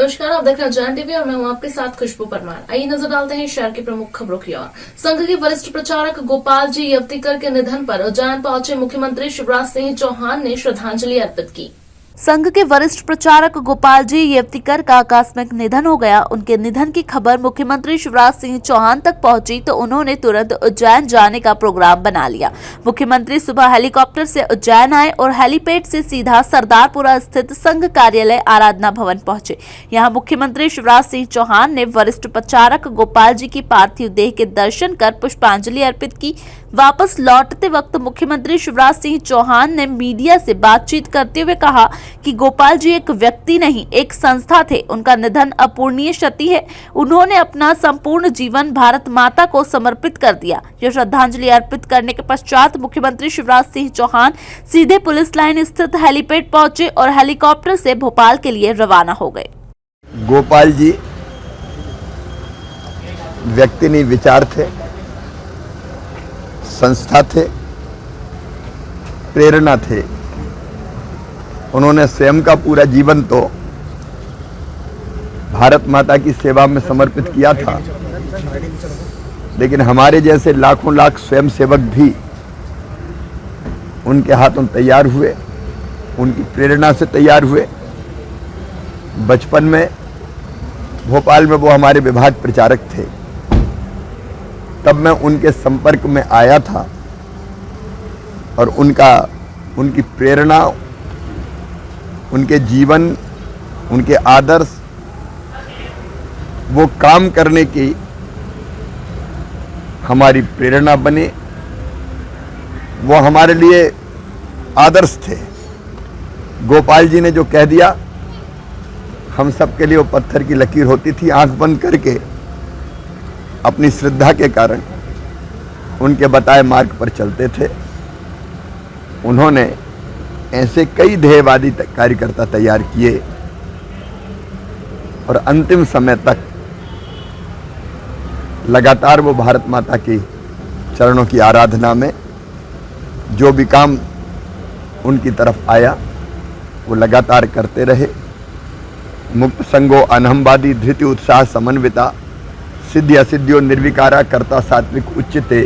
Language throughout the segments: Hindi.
नमस्कार, आप देख रहे हैं जन टीवी और मैं हूं आपके साथ खुशबू परमार। आइए नजर डालते हैं शहर की प्रमुख खबरों की ओर। संघ के वरिष्ठ प्रचारक गोपाल जी यवतीकर के निधन पर उज्जैन पहुंचे मुख्यमंत्री शिवराज सिंह चौहान ने श्रद्धांजलि अर्पित की। संघ के वरिष्ठ प्रचारक गोपाल जी यवतीकर का आकस्मिक निधन हो गया। उनके निधन की खबर मुख्यमंत्री शिवराज सिंह चौहान तक पहुंची तो उन्होंने तुरंत उज्जैन जाने का प्रोग्राम बना लिया। मुख्यमंत्री सुबह हेलीकॉप्टर से उज्जैन आए और हेलीपैड से सीधा सरदारपुरा स्थित संघ कार्यालय आराधना भवन पहुंचे। यहां मुख्यमंत्री शिवराज सिंह चौहान ने वरिष्ठ प्रचारक गोपाल जी की पार्थिव देह के दर्शन कर पुष्पांजलि अर्पित की। वापस लौटते वक्त मुख्यमंत्री शिवराज सिंह चौहान ने मीडिया से बातचीत करते हुए कहा कि गोपाल जी एक व्यक्ति नहीं, एक संस्था थे। उनका निधन अपूरणीय क्षति है। उन्होंने अपना संपूर्ण जीवन भारत माता को समर्पित कर दिया। यह श्रद्धांजलि अर्पित करने के पश्चात मुख्यमंत्री शिवराज सिंह चौहान सीधे पुलिस लाइन स्थित हेलीपैड पहुंचे और हेलीकॉप्टर से भोपाल के लिए रवाना हो गए। गोपाल जी व्यक्ति नहीं, विचार थे, संस्था थे, प्रेरणा थे। उन्होंने स्वयं का पूरा जीवन तो भारत माता की सेवा में समर्पित किया था, लेकिन हमारे जैसे लाखों लाख स्वयं सेवक भी उनके हाथों तैयार हुए, उनकी प्रेरणा से तैयार हुए। बचपन में भोपाल में वो हमारे विभाग प्रचारक थे, तब मैं उनके संपर्क में आया था और उनकी प्रेरणा, उनके जीवन, उनके आदर्श, वो काम करने की हमारी प्रेरणा बने। वो हमारे लिए आदर्श थे। गोपाल जी ने जो कह दिया, हम सबके लिए वो पत्थर की लकीर होती थी। आंख बंद करके अपनी श्रद्धा के कारण उनके बताए मार्ग पर चलते थे। उन्होंने ऐसे कई ध्येयवादी कार्यकर्ता तैयार किए और अंतिम समय तक लगातार वो भारत माता की चरणों की आराधना में जो भी काम उनकी तरफ आया वो लगातार करते रहे। मुक्त संगो अनहमवादी धृति उत्साह समन्विता सिद्धि असिद्धियों निर्विकारा कर्ता सात्विक उच्चते,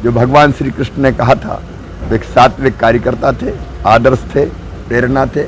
जो भगवान श्री कृष्ण ने कहा था, वे एक सात्विक कार्यकर्ता थे, आदर्श थे, प्रेरणा थे।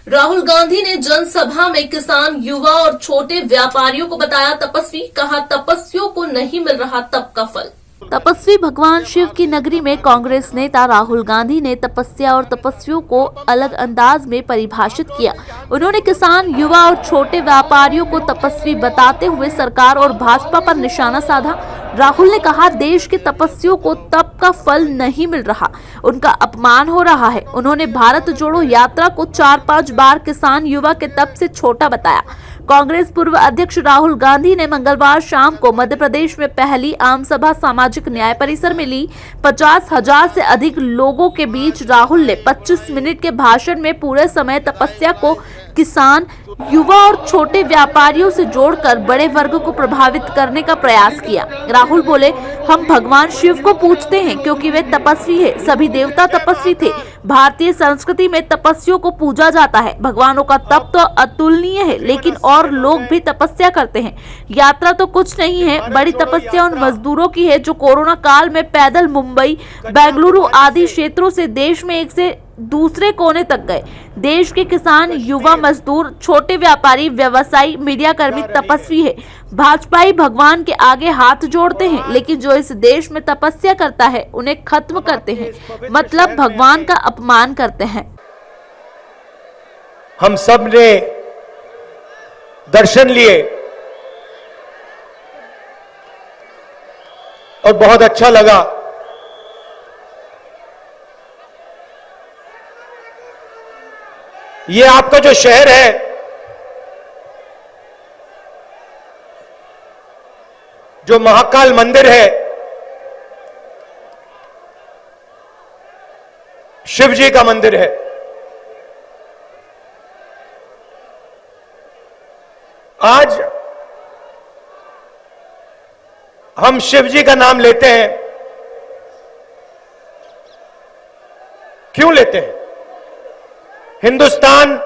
राहुल गांधी ने जनसभा में किसान, युवा और छोटे व्यापारियों को बताया तपस्वी। कहा तपस्वियों को नहीं मिल रहा तप का फल। तपस्वी भगवान शिव की नगरी में कांग्रेस नेता राहुल गांधी ने तपस्या और तपस्वियों को अलग अंदाज में परिभाषित किया। उन्होंने किसान, युवा और छोटे व्यापारियों को तपस्वी बताते हुए सरकार और भाजपा पर निशाना साधा। राहुल ने कहा देश के तपस्वियों को तप का फल नहीं मिल रहा, उनका अपमान हो रहा है। उन्होंने भारत जोड़ो यात्रा को 4-5 बार किसान, युवा के तप से छोटा बताया। कांग्रेस पूर्व अध्यक्ष राहुल गांधी ने मंगलवार शाम को मध्य प्रदेश में पहली आम सभा सामाजिक न्याय परिसर में ली। 50,000 से अधिक लोगों के बीच राहुल ने 25 मिनट के भाषण में पूरे समय तपस्या को किसान, युवा और छोटे व्यापारियों से जोड़कर बड़े वर्ग को प्रभावित करने का प्रयास किया। राहुल बोले, हम भगवान शिव को पूजते हैं क्योंकि वे तपस्वी है। सभी देवता तपस्वी थे। भारतीय संस्कृति में तपस्वियों को पूजा जाता है। भगवानों का तप तो अतुलनीय है, लेकिन और लोग भी तपस्या करते हैं। यात्रा तो कुछ नहीं है, बड़ी तपस्या उन मजदूरों की है जो कोरोना काल में पैदल मुंबई, बेंगलुरु आदि क्षेत्रों से देश में एक से दूसरे कोने तक गए। देश के किसान, युवा, मजदूर, छोटे व्यापारी, व्यवसायी, मीडिया कर्मी तपस्वी है। भाजपाई भगवान के आगे हाथ जोड़ते हैं, लेकिन जो इस देश में तपस्या करता है उन्हें खत्म करते हैं, मतलब भगवान का अपमान करते हैं। हम सब ने दर्शन लिए और बहुत अच्छा लगा। ये आपका जो शहर है, जो महाकाल मंदिर है, शिव जी का मंदिर है। आज हम शिव जी का नाम लेते हैं। क्यों लेते हैं? हिंदुस्तान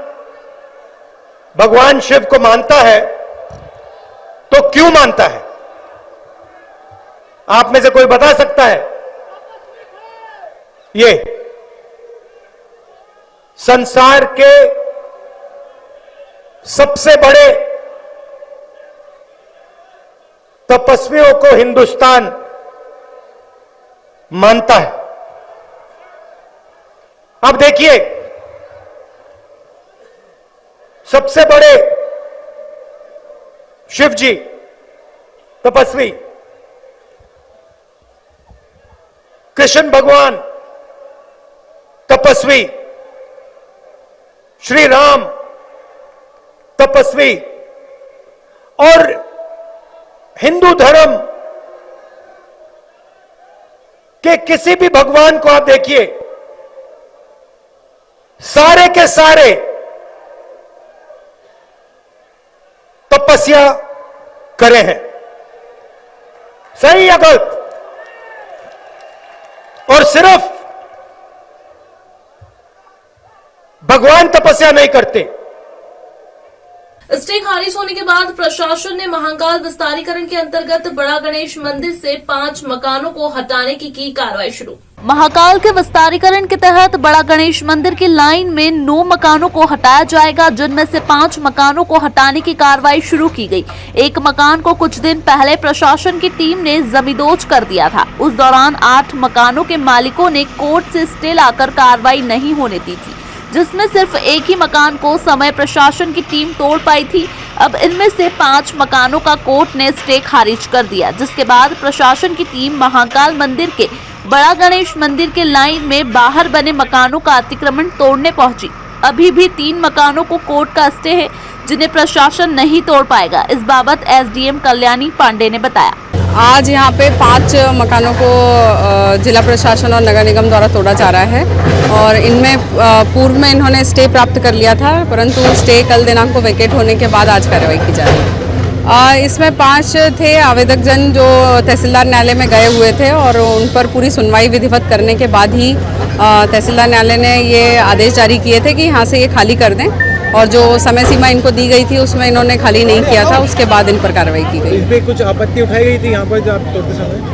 भगवान शिव को मानता है तो क्यों मानता है? आप में से कोई बता सकता है? ये संसार के सबसे बड़े तपस्वियों को हिंदुस्तान मानता है। अब देखिए, सबसे बड़े शिव जी तपस्वी कृष्ण भगवान तपस्वी, श्री राम तपस्वी, और हिंदू धर्म के किसी भी भगवान को आप देखिए, सारे के सारे तपस्या करे हैं। सही या गलत? और सिर्फ भगवान तपस्या नहीं करते। स्टे खारिज होने के बाद प्रशासन ने महाकाल विस्तारीकरण के अंतर्गत बड़ा गणेश मंदिर से 5 मकानों को हटाने की कार्रवाई शुरू। महाकाल के विस्तारीकरण के तहत बड़ा गणेश मंदिर की लाइन में 9 मकानों को हटाया जाएगा, जिनमें से 5 मकानों को हटाने की कार्रवाई शुरू की गई। एक मकान को कुछ दिन पहले प्रशासन की टीम ने जमींदोज कर दिया था। उस दौरान 8 मकानों के मालिकों ने कोर्ट से स्टे लाकर कार्रवाई नहीं होने दी थी, जिसमें सिर्फ एक ही मकान को समय प्रशासन की टीम तोड़ पाई थी। अब इनमें से 5 मकानों का कोर्ट ने स्टे खारिज कर दिया, जिसके बाद प्रशासन की टीम महाकाल मंदिर के बड़ा गणेश मंदिर के लाइन में बाहर बने मकानों का अतिक्रमण तोड़ने पहुंची। अभी भी 3 मकानों को कोर्ट का स्टे है, जिन्हें प्रशासन नहीं तोड़ पाएगा। इस बाबत एसडीएम कल्याणी पांडे ने बताया, आज यहाँ पे 5 मकानों को जिला प्रशासन और नगर निगम द्वारा तोड़ा जा रहा है और इनमें पूर्व में इन्होंने स्टे प्राप्त कर लिया था, परंतु स्टे कल दिनांक को वैकेट होने के बाद आज कार्रवाई की जा रही है। इसमें 5 थे आवेदक जन जो तहसीलदार न्यायालय में गए हुए थे और उन पर पूरी सुनवाई विधिवत करने के बाद ही तहसीलदार न्यायालय ने ये आदेश जारी किए थे कि यहाँ से ये खाली कर दें, और जो समय सीमा इनको दी गई थी उसमें इन्होंने खाली नहीं किया था, उसके बाद इन पर कार्रवाई की गई। इस पे कुछ आपत्ति उठाई गई थी यहाँ पर जब आप तोड़ते समय?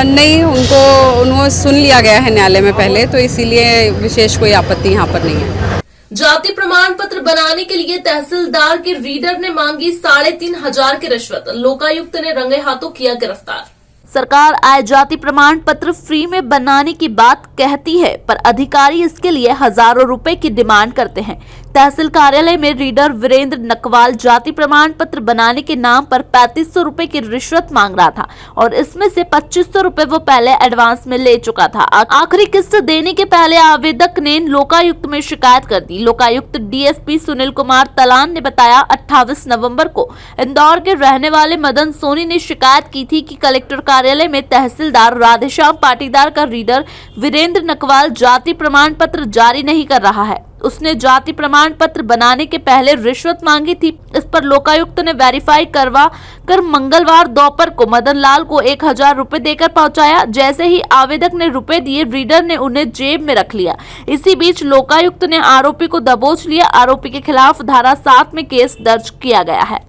नहीं, उनको सुन लिया गया है न्यायालय में पहले, तो इसीलिए विशेष कोई आपत्ति यहाँ पर नहीं है। जाति प्रमाण पत्र बनाने के लिए तहसीलदार के रीडर ने मांगी 3,500 की रिश्वत, लोकायुक्त ने रंगे हाथों किया गिरफ्तार। सरकार आय जाति प्रमाण पत्र फ्री में बनाने की बात कहती है, पर अधिकारी इसके लिए हजारों रुपए की डिमांड करते हैं। तहसील कार्यालय में रीडर वीरेंद्र नकवाल जाति प्रमाण पत्र बनाने के नाम पर 3500 रुपए की रिश्वत मांग रहा था और इसमें से 2500 रुपए वो पहले एडवांस में ले चुका था। आखिरी किस्त देने के पहले आवेदक ने लोकायुक्त में शिकायत कर दी। लोकायुक्त डीएसपी सुनील कुमार तलान ने बताया, 28 नवंबर को इंदौर के रहने वाले मदन सोनी ने शिकायत की थी कि कलेक्टर कार्यालय में तहसीलदार राधेश्याम पाटीदार का रीडर वीरेंद्र नकवाल जाति प्रमाण पत्र जारी नहीं कर रहा है। उसने जाति प्रमाण पत्र बनाने के पहले रिश्वत मांगी थी। इस पर लोकायुक्त ने वेरीफाई करवा कर मंगलवार दोपहर को मदन लाल को 1000 रुपए देकर पहुंचाया। जैसे ही आवेदक ने रुपए दिए, रीडर ने उन्हें जेब में रख लिया। इसी बीच लोकायुक्त ने आरोपी को दबोच लिया। आरोपी के खिलाफ धारा 7 में केस दर्ज किया गया है।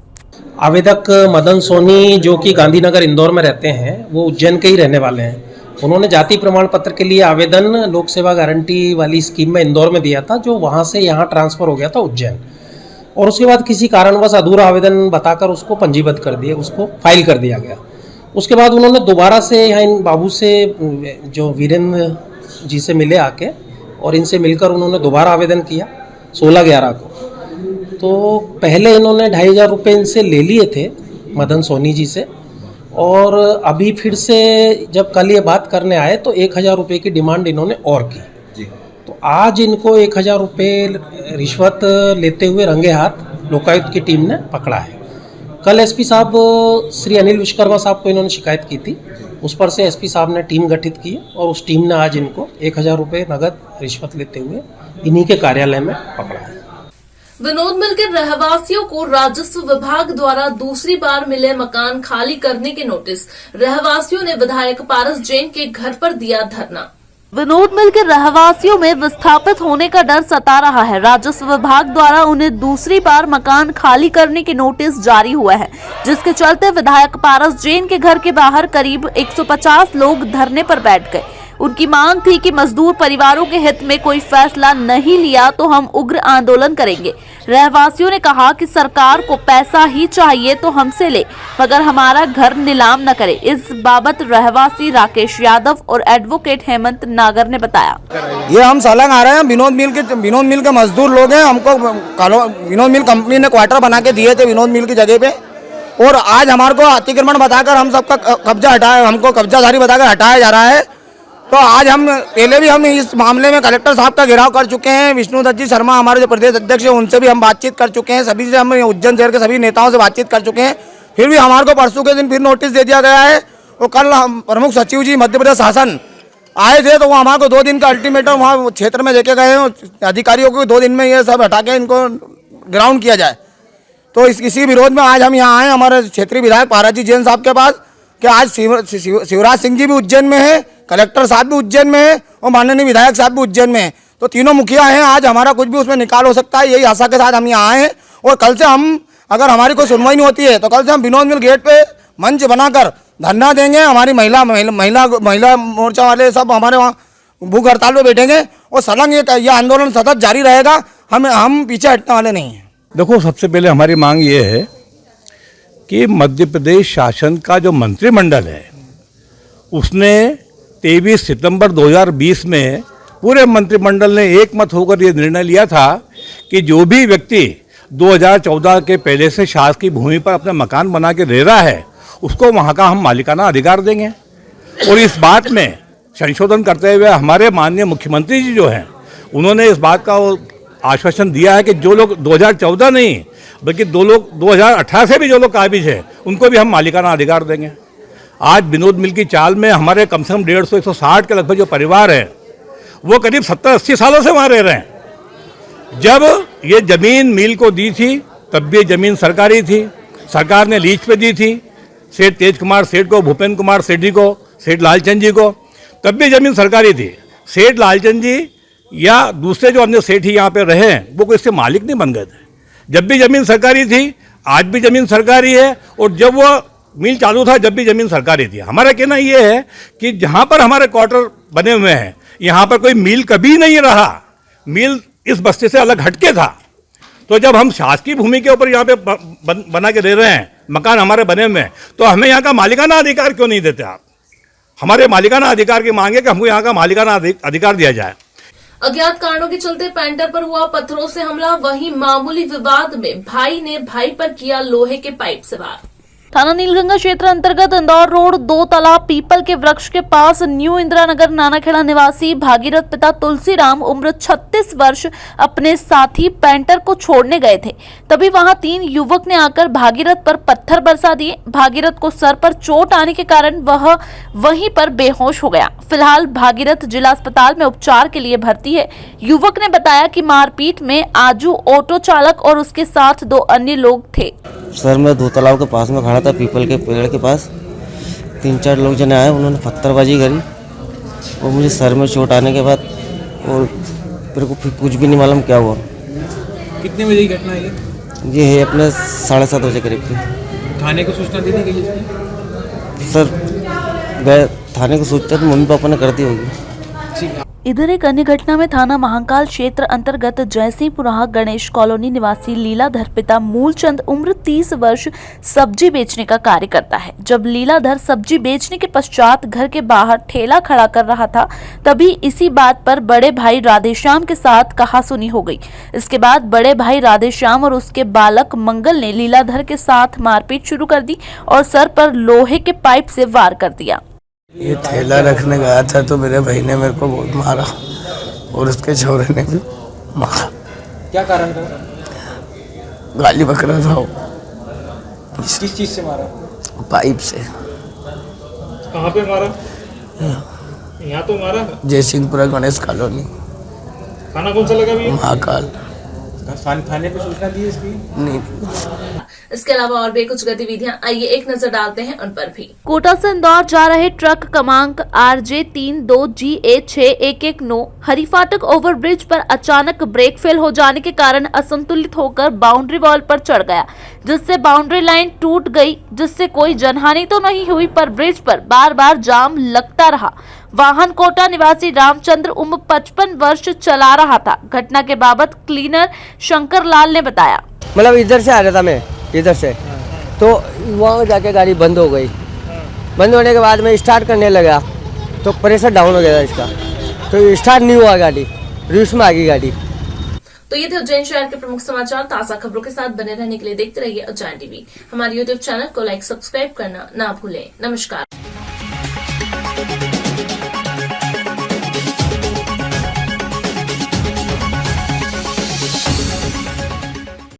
आवेदक मदन सोनी जो कि गांधीनगर इंदौर में रहते हैं, वो उज्जैन के ही रहने वाले हैं। उन्होंने जाति प्रमाण पत्र के लिए आवेदन लोक सेवा गारंटी वाली स्कीम में इंदौर में दिया था, जो वहाँ से यहाँ ट्रांसफ़र हो गया था उज्जैन, और उसके बाद किसी कारणवश अधूरा आवेदन बताकर उसको पंजीबद्ध कर दिया, उसको फाइल कर दिया गया। उसके बाद उन्होंने दोबारा से यहाँ इन बाबू से जो वीरेंद्र जी से मिले आके, और इनसे मिलकर उन्होंने दोबारा आवेदन किया 16/11 को। तो पहले इन्होंने 2500 रुपये इनसे ले लिए थे मदन सोनी जी से, और अभी फिर से जब कल ये बात करने आए तो 1000 रुपये की डिमांड इन्होंने और की। तो आज इनको 1000 रुपये रिश्वत लेते हुए रंगे हाथ लोकायुक्त की टीम ने पकड़ा है। कल एसपी साहब श्री अनिल विश्वकर्मा साहब को इन्होंने शिकायत की थी, उस पर से एसपी साहब ने टीम गठित की और उस टीम ने आज इनको 1000 रुपये नगद रिश्वत लेते हुए इन्हीं के कार्यालय में पकड़ा है। विनोद मिल के रहवासियों को राजस्व विभाग द्वारा दूसरी बार मिले मकान खाली करने के नोटिस। रहवासियों ने विधायक पारस जैन के घर पर दिया धरना। विनोद मिल के रहवासियों में विस्थापित होने का डर सता रहा है। राजस्व विभाग द्वारा उन्हें दूसरी बार मकान खाली करने की नोटिस जारी हुआ है, जिसके चलते विधायक पारस जैन के घर के बाहर करीब 150 लोग धरने पर बैठ गए। उनकी मांग थी कि मजदूर परिवारों के हित में कोई फैसला नहीं लिया तो हम उग्र आंदोलन करेंगे। रहवासियों ने कहा कि सरकार को पैसा ही चाहिए तो हमसे ले, मगर हमारा घर नीलाम न करे। इस बाबत रहवासी राकेश यादव और एडवोकेट हेमंत नागर ने बताया। ये हम सलंग आ रहे हैं, विनोद मिल के मजदूर लोग हैं। हमको विनोद मिल कंपनी ने क्वार्टर बना के दिए थे विनोद मिल की जगह पे, और आज हमारे को अतिक्रमण बताकर हम सबका कब्जा हटाया, हमको कब्जाधारी बताकर हटाया जा रहा है। तो आज हम पहले भी हम इस मामले में कलेक्टर साहब का घेराव कर चुके हैं। विष्णुदत्त जी शर्मा हमारे जो प्रदेश अध्यक्ष हैं उनसे भी हम बातचीत कर चुके हैं, सभी से हम उज्जैन शहर के सभी नेताओं से बातचीत कर चुके हैं। फिर भी हमारे को परसों के दिन फिर नोटिस दे दिया गया है। और कल हम प्रमुख सचिव जी मध्य प्रदेश शासन आए थे, तो वो हमारे को 2 दिन का अल्टीमेटम वहाँ क्षेत्र में देके गए हैं अधिकारियों को, 2 दिन में ये सब हटा के इनको ग्राउंड किया जाए। तो इसी विरोध में आज हम यहाँ आए हमारे क्षेत्रीय विधायक पारस जी जैन साहब के पास कि आज शिवराज सिंह जी भी उज्जैन में है, कलेक्टर साहब भी उज्जैन में है और माननीय विधायक साहब भी उज्जैन में है। तो तीनों मुखिया हैं, आज हमारा कुछ भी उसमें निकाल हो सकता है, यही आशा के साथ हम यहाँ आए हैं। और कल से हम, अगर हमारी कोई सुनवाई नहीं होती है तो कल से हम विनोद मिल गेट पे मंच बनाकर धरना देंगे। हमारी महिला मोर्चा वाले सब हमारे वहाँ भूख हड़ताल पे बैठेंगे और सलंग ये आंदोलन सतत जारी रहेगा। हम पीछे हटने वाले नहीं हैं। देखो, सबसे पहले हमारी मांग ये है कि मध्य प्रदेश शासन का जो मंत्रिमंडल है उसने 23 सितंबर 2020 में पूरे मंत्रिमंडल ने एक मत होकर ये निर्णय लिया था कि जो भी व्यक्ति 2014 के पहले से शासकीय भूमि पर अपना मकान बना के रह रहा है उसको वहाँ का हम मालिकाना अधिकार देंगे। और इस बात में संशोधन करते हुए हमारे माननीय मुख्यमंत्री जी जो हैं उन्होंने इस बात का आश्वासन दिया है कि जो लोग 2014 नहीं बल्कि 2018 से भी जो लोग काबिज हैं उनको भी हम मालिकाना अधिकार देंगे। आज विनोद मिल की चाल में हमारे कम से कम 150-160 के लगभग जो परिवार है वो करीब 70-80 सालों से वहाँ रह रहे हैं। जब ये ज़मीन मिल को दी थी तब भी ज़मीन सरकारी थी, सरकार ने लीज पे दी थी सेठ तेज कुमार सेठ को, भूपेंद्र कुमार सेठ जी को, सेठ लालचंद जी को, तब भी ज़मीन सरकारी थी। सेठ लालचंद जी या दूसरे जो अन्य सेठ ही यहाँ पे रहे वो कोई इसके मालिक नहीं बन गए थे। जब भी ज़मीन सरकारी थी, आज भी ज़मीन सरकारी है, और जब वो मिल चालू था जब भी ज़मीन सरकारी थी। हमारा कहना ये है कि जहाँ पर हमारे क्वार्टर बने हुए हैं यहाँ पर कोई मिल कभी नहीं रहा, मिल इस बस्ती से अलग हटके था। तो जब हम शासकीय भूमि के ऊपर यहाँ पे बना के दे रहे हैं, मकान हमारे बने हुए हैं, तो हमें यहाँ का मालिकाना अधिकार क्यों नहीं देते आप? हमारे मालिकाना अधिकार की मांग है कि हमको यहाँ का मालिकाना अधिकार दिया जाए। अज्ञात कारणों के चलते पेंटर पर हुआ पत्थरों से हमला, वहीं मामूली विवाद में भाई ने भाई पर किया लोहे के पाइप से वार। थाना नीलगंगा क्षेत्र अंतर्गत इंदौर रोड 2 तालाब पीपल के वृक्ष के पास न्यू इंदिरा नगर नानाखेड़ा निवासी भागीरथ पिता तुलसीराम उम्र 36 वर्ष अपने साथी पेंटर को छोड़ने गए थे। तभी वहां 3 युवक ने आकर भागीरथ पर पत्थर बरसा दिए। भागीरथ को सर पर चोट आने के कारण वह वहीं पर बेहोश हो गया। फिलहाल भागीरथ जिला अस्पताल में उपचार के लिए भर्ती है। युवक ने बताया कि मारपीट में आजू ऑटो चालक और उसके साथ 2 अन्य लोग थे। सर, मैं 2 तालाब के पास में खड़ा था, पीपल के पेड़ के पास। 3-4 लोग जने आए, उन्होंने पत्थरबाजी करी और मुझे सर में चोट आने के बाद और मेरे को फिर कुछ भी नहीं मालूम क्या हुआ। कितने बजे की घटना है ये है अपने 7:30 बजे करीब की। थाने को सूचना दी गई है? सर, गए थाने को सूचना तो मम्मी पापा ने कर दी होगी। इधर एक अन्य घटना में थाना महाकाल क्षेत्र अंतर्गत जयसिंहपुरा गणेश कॉलोनी निवासी लीलाधर पिता मूलचंद उम्र 30 वर्ष सब्जी बेचने का कार्य करता है। जब लीलाधर सब्जी बेचने के पश्चात घर के बाहर ठेला खड़ा कर रहा था, तभी इसी बात पर बड़े भाई राधेश्याम के साथ कहासुनी हो गई। इसके बाद बड़े भाई राधेश्याम और उसके बालक मंगल ने लीलाधर के साथ मारपीट शुरू कर दी और सर पर लोहे के पाइप से वार कर दिया। ये ठेला रखने गया था तो मेरे भाई ने मेरे को बहुत मारा और उसके छोरे ने भी मारा। क्या कारण था? गाली बक रहा था वो। किस चीज से मारा? पाइप से। कहाँ पे मारा? यहाँ तो मारा। जयसिंहपुरा गणेश कॉलोनी। खाना कौन सा लगा भैया? महाकाल। थाने पे सूचना दी इसकी? नहीं। इसके अलावा और भी कुछ गतिविधियां, आइए एक नजर डालते हैं उन पर भी। कोटा से इंदौर जा रहे ट्रक क्रमांक RJ32GA6119 हरिफाटक ओवरब्रिज पर अचानक ब्रेक फेल हो जाने के कारण असंतुलित होकर बाउंड्री वॉल पर चढ़ गया, जिससे बाउंड्री लाइन टूट गई, जिससे कोई जनहानि तो नहीं हुई पर ब्रिज पर बार बार जाम लगता रहा। वाहन कोटा निवासी रामचंद्र उम्र 55 वर्ष चला रहा था। घटना के बाबत क्लीनर शंकर लाल ने बताया, मतलब इधर से आ रहा था मैं, इधर से, तो वहाँ जाके गाड़ी बंद हो गई। बंद होने के बाद मैं स्टार्ट करने लगा तो प्रेशर डाउन हो गया था इसका, तो स्टार्ट नहीं हुआ गाड़ी, रिवर्स में आ गई गाड़ी। तो ये थे उज्जैन शहर के प्रमुख समाचार। ताजा खबरों के साथ बने रहने के लिए देखते रहिए उज्जैन टीवी। हमारे YouTube चैनल को लाइक, सब्सक्राइब करना ना भूलें। नमस्कार।